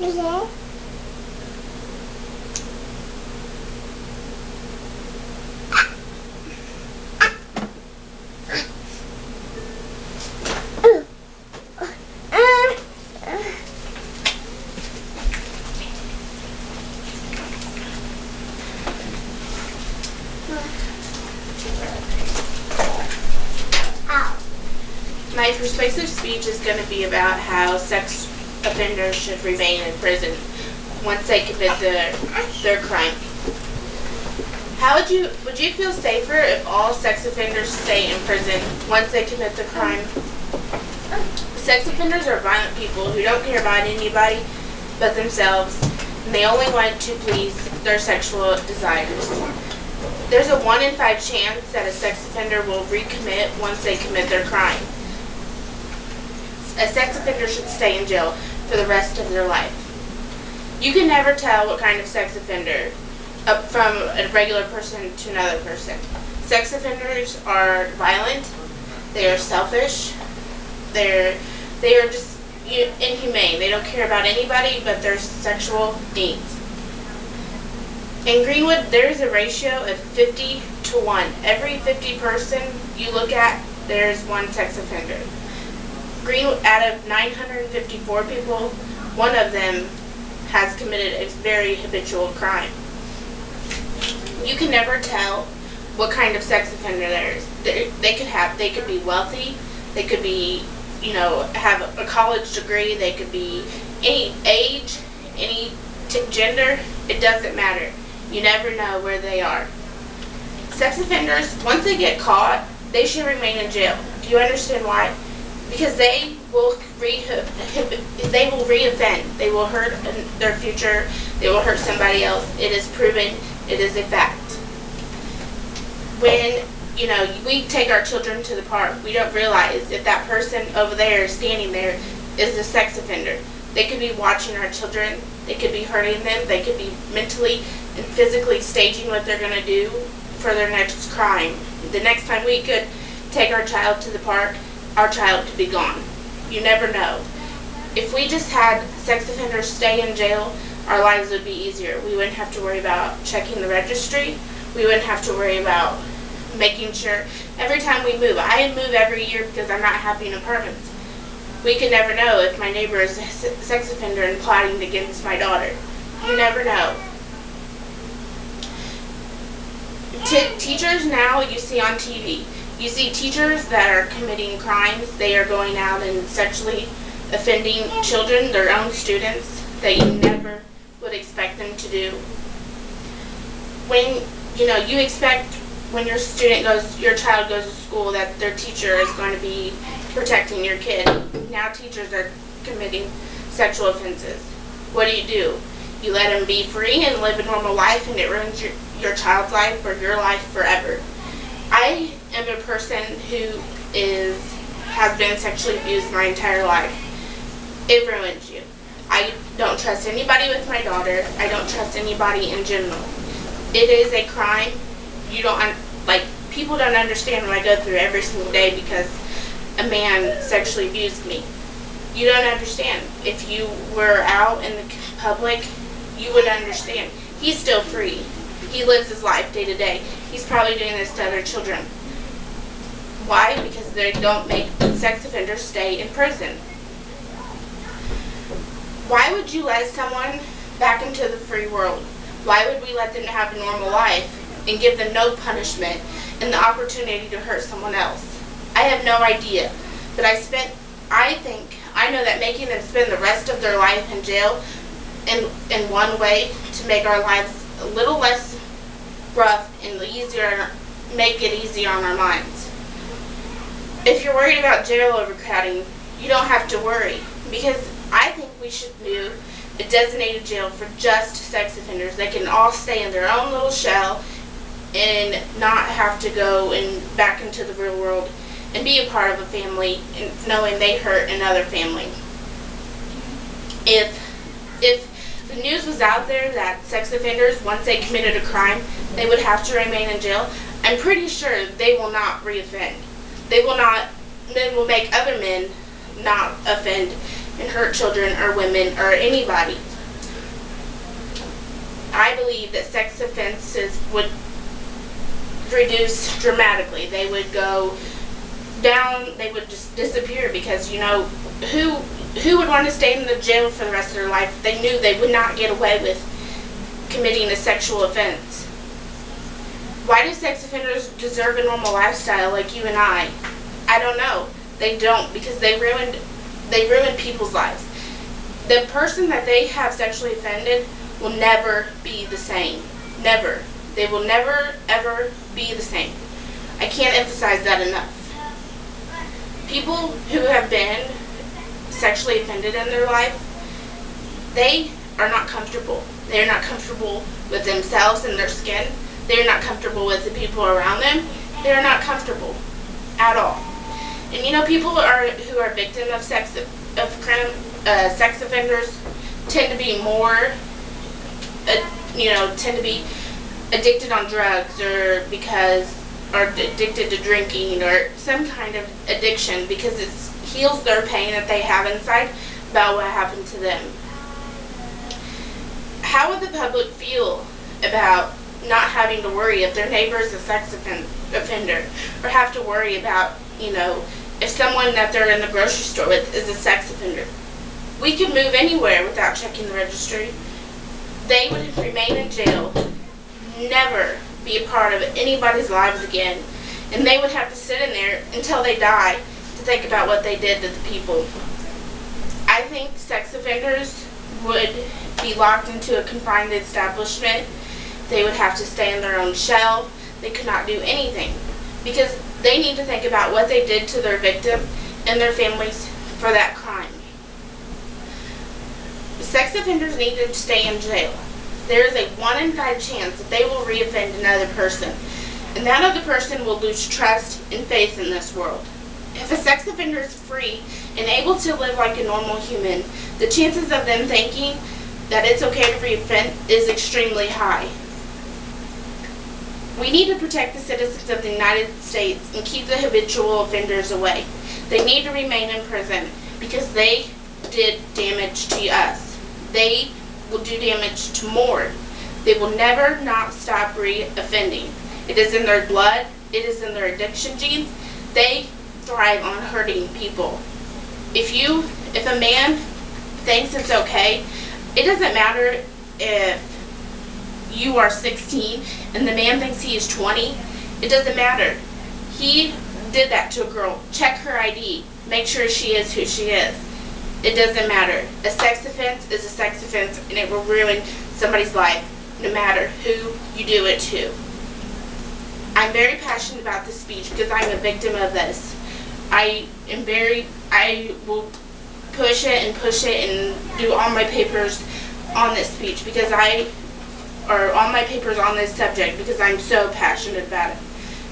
Yeah. My persuasive speech is going to be about how sex offenders should remain in prison once they commit their crime. How would you feel safer if all sex offenders stay in prison once they commit the crime? Sex offenders are violent people who don't care about anybody but themselves, and they only want to please their sexual desires. There's a 1 in 5 chance that a sex offender will recommit once they commit their crime. A sex offender should stay in jail for the rest of their life. You can never tell what kind of sex offender from a regular person to another person. Sex offenders are violent, they are selfish, they are just inhumane. They don't care about anybody but their sexual needs. In Greenwood, there is a ratio of 50 to 1. Every 50 person you look at, there's one sex offender. Greenwood, out of 954 people, one of them has committed a very habitual crime. You can never tell what kind of sex offender there is. They could be wealthy, they could be, have a college degree, they could be any age, any gender, it doesn't matter. You never know where they are. Sex offenders, once they get caught, they should remain in jail. Do you understand why? Because they will reoffend. They will hurt their future. They will hurt somebody else. It is proven. It is a fact. When we take our children to the park, we don't realize if that person over there standing there is a sex offender. They could be watching our children. They could be hurting them. They could be mentally and physically staging what they're going to do for their next crime. The next time we could take our child to the park, our child could be gone. You never know. If we just had sex offenders stay in jail, our lives would be easier. We wouldn't have to worry about checking the registry. We wouldn't have to worry about making sure every time we move. I move every year because I'm not happy in apartments. We could never know if my neighbor is a sex offender and plotting against my daughter. You never know. Teachers now you see on TV. You see teachers that are committing crimes. They are going out and sexually offending children, their own students, that you never would expect them to do. When you expect when your child goes to school that their teacher is going to be protecting your kid. Now teachers are committing sexual offenses. What do? You let them be free and live a normal life, and it ruins your child's life or your life forever. I am a person who has been sexually abused my entire life. It ruins you. I don't trust anybody with my daughter. I don't trust anybody in general. It is a crime. People don't understand what I go through every single day because a man sexually abused me. You don't understand. If you were out in the public, you would understand. He's still free. He lives his life day to day. He's probably doing this to other children. Why? Because they don't make sex offenders stay in prison. Why would you let someone back into the free world? Why would we let them have a normal life and give them no punishment and the opportunity to hurt someone else? I have no idea. But I know that making them spend the rest of their life in jail in one way to make our lives a little less rough and easier, make it easier on our minds. If you're worried about jail overcrowding, you don't have to worry, because I think we should do a designated jail for just sex offenders. They can all stay in their own little shell and not have to go back into the real world and be a part of a family and knowing they hurt another family. If the news was out there that sex offenders, once they committed a crime, they would have to remain in jail, I'm pretty sure they will not reoffend. Men will make other men not offend and hurt children or women or anybody. I believe that sex offenses would reduce dramatically. They would go down, they would just disappear, because, you know, who would want to stay in the jail for the rest of their life if they knew they would not get away with committing a sexual offense? Why do sex offenders deserve a normal lifestyle like you and I? I don't know. They don't, because they ruined people's lives. The person that they have sexually offended will never be the same. Never. They will never, ever be the same. I can't emphasize that enough. People who have been sexually offended in their life, they are not comfortable. They are not comfortable with themselves and their skin. They are not comfortable with the people around them. They are not comfortable at all. And you know, people who are victims of sex offenders tend to be more, tend to be addicted on drugs, or addicted to drinking, or some kind of addiction, because it heals their pain that they have inside about what happened to them. How would the public feel about not having to worry if their neighbor is a sex offender, or have to worry about, if someone that they're in the grocery store with is a sex offender? We could move anywhere without checking the registry. They would remain in jail, never be a part of anybody's lives again, and they would have to sit in there until they die to think about what they did to the people. I think sex offenders would be locked into a confined establishment. They would have to stay in their own shell. They could not do anything, because they need to think about what they did to their victim and their families for that crime. Sex offenders need to stay in jail. There is a 1 in 5 chance that they will reoffend another person, and that other person will lose trust and faith in this world. If a sex offender is free and able to live like a normal human, the chances of them thinking that it's okay to reoffend is extremely high. We need to protect the citizens of the United States and keep the habitual offenders away. They need to remain in prison because they did damage to us. They will do damage to more. They will never not stop re-offending. It is in their blood. It is in their addiction genes. They thrive on hurting people. If a man thinks it's okay, it doesn't matter if you are 16 and the man thinks he is 20. It doesn't matter. He did that to a girl. Check her ID. Make sure she is who she is. It doesn't matter. A sex offense is a sex offense, and it will ruin somebody's life, no matter who you do it to. I'm very passionate about this speech because I'm a victim of this. I will push it and do all my papers on this speech on my papers on this subject, because I'm so passionate about it.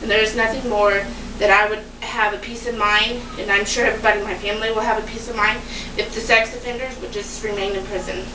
And there's nothing more that I would have a peace of mind, and I'm sure everybody in my family will have a peace of mind, if the sex offenders would just remain in prison.